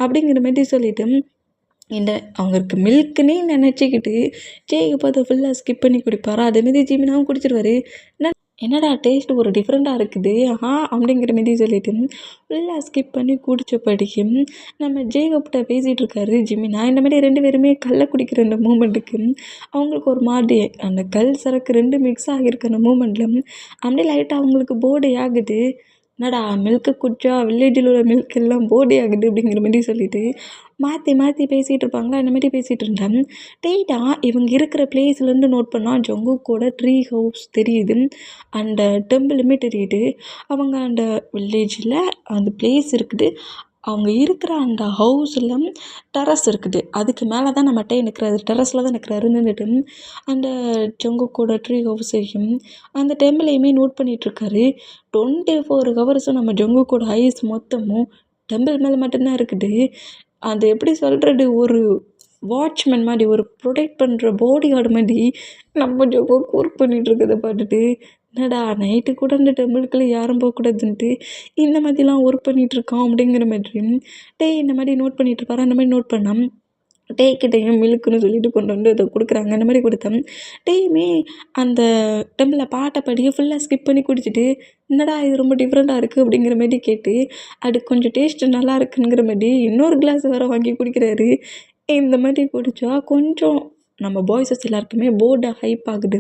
அப்படிங்கிற மாதிரி சொல்லிவிட்டு அவங்களுக்கு மில்க்குன்னே நினச்சிக்கிட்டு ஜேக்கு அதை ஃபுல்லாக ஸ்கிப் பண்ணி குடிப்பாரா. அதேமாரி ஜிமினாவும் குடிச்சிருவாரு. என்னடா டேஸ்ட் ஒரு டிஃப்ரெண்ட்டாக இருக்குது அப்படிங்கிற மாரி சொல்லிட்டு ஃபுல்லாக ஸ்கிப் பண்ணி குடித்தபடிக்கு நம்ம ஜேகப்கிட்ட பேசிகிட்டு இருக்காரு ஜிமினா. இந்த மாதிரி 2 பேருமே கல்லை குடிக்கிற அந்த மூமெண்ட்டுக்கு அவங்களுக்கு ஒரு மாதிரி அந்த கல் சரக்கு 2 மிக்ஸ் ஆகியிருக்க அந்த மூமெண்ட்டில் அப்படியே லைட்டாக அவங்களுக்கு போர்டே ஆகுது. என்னடா மில்க்கு குடிச்சா வில்லேஜில் உள்ள மில்க் எல்லாம் போர்டே ஆகுது அப்படிங்கிற மாதிரி சொல்லிட்டு மாற்றி பேசிகிட்டு இருப்பாங்களா, இந்த மாதிரி பேசிகிட்டு இருந்தேன். டேட்டா இவங்க இருக்கிற பிளேஸ்லேருந்து நோட் பண்ணால் ஜங்குக்கோட ட்ரீ ஹவுஸ் தெரியுது, அந்த டெம்பிளுமே தெரியுது. அவங்க அந்த வில்லேஜில் அந்த பிளேஸ் இருக்குது, அவங்க இருக்கிற அந்த ஹவுஸில் டெரஸ் இருக்குது. அதுக்கு மேலே தான் நம்ம நிற்கிறாரு, டெரஸில் தான் நிற்கிறாரு. நின்றுட்டு அந்த ஜங்குக்கோட ட்ரீ ஹவுஸையும் அந்த டெம்பிளையுமே நோட் பண்ணிகிட்ருக்காரு. 24 ஹவர்ஸும் நம்ம ஜங்குக்கோட ஐஸ் மொத்தமும் டெம்பிள் மேலே மட்டும்தான் இருக்குது. அது எப்படி சொல்கிறது, ஒரு வாட்ச்மேன் மாதிரி, ஒரு ப்ரொடெக்ட் பண்ணுற பாடி கார்டு மாதிரி நம்ம ஜங்குக்கு ஒர்க் பண்ணிகிட்ருக்கதை பார்த்துட்டு, என்னடா நைட்டு கூட அந்த டெம்பிளுக்குள்ளே யாரும் போகக்கூடாதுன்ட்டு இந்த மாதிரிலாம் ஒர்க் பண்ணிகிட்ருக்கான் அப்படிங்கிற மாதிரி இந்த மாதிரி நோட் பண்ணிகிட்ருப்பாரு. அந்த மாதிரி நோட் பண்ணால் கிட்டேயும் மில்க்குன்னு சொல்லிட்டு கொண்டு வந்து அதை கொடுக்குறாங்க. அந்த மாதிரி கொடுத்தேன். அந்த டெம்பிளில் பாட்டப்படியே ஃபுல்லாக ஸ்கிப் பண்ணி குடிச்சிட்டு, என்னடா இது ரொம்ப டிஃப்ரெண்ட்டாக இருக்குது அப்படிங்கிற மாதிரி கேட்டு, அது கொஞ்சம் டேஸ்ட்டு நல்லா இருக்குங்கிற மாதிரி இன்னொரு கிளாஸ் வேறு வாங்கி குடிக்கிறாரு. இந்த மாதிரி குடித்தா கொஞ்சம் நம்ம பாய்ஸஸ் எல்லாருக்குமே போர்டு ஹைப் ஆகுது.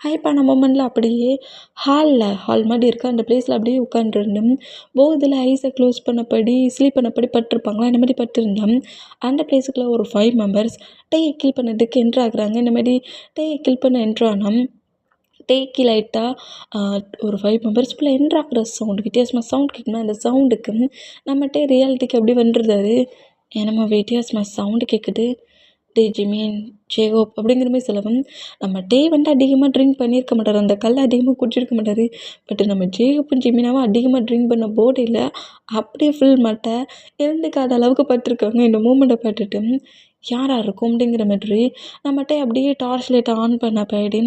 ஹைப் ஆன மொமெண்ட்டில் அப்படியே ஹால் மாதிரி இருக்குது, அந்த பிளேஸில் அப்படியே உட்காந்துருந்தேன். போர்டில் ஐஸை க்ளோஸ் பண்ணபடி ஸ்லீப் பண்ணபடி பட்டிருப்பாங்களா, இந்த மாதிரி பட்டிருந்தேன். அந்த பிளேஸுக்குள்ள ஒரு 5 மெம்பர்ஸ் கில் பண்ணதுக்கு என்ட்ரு ஆகுறாங்க. இந்த மாதிரி கில் பண்ண என்ட்ரு ஆனால் டேக்கி லைட்டாக ஒரு 5 மெம்பர்ஸ்குள்ளே என்ட்ராகிற சவுண்டு வித்தியாசமாக சவுண்ட் கேட்குமா அந்த சவுண்டுக்கு நம்மகிட்ட ரியாலிட்டிக்கு எப்படி வந்துடுறாரு என்னமோ வித்தியாசமாக சவுண்டு கேட்குது ஜிமீன் ஜேகோப் அப்படிங்கிற மாதிரி சொல்லவும் நம்ம அதிகமாக ட்ரிங்க் பண்ணியிருக்க மாட்டார் அந்த கல் அதிகமாக குடிச்சிருக்க மாட்டார் பட் நம்ம ஜேகோப்பும் ஜிமீனாவும் அதிகமாக ட்ரிங்க் பண்ண போதையில் அப்படியே ஃபுல் மட்டை இருந்துக்காத அளவுக்கு பட்டிருக்காங்க இந்த மூமெண்ட்டை பார்த்துட்டு யாராக இருக்கும் அப்படிங்கிற மாதிரி நம்மகிட்ட அப்படியே டார்ச் லைட்டை ஆன் பண்ண போயிடு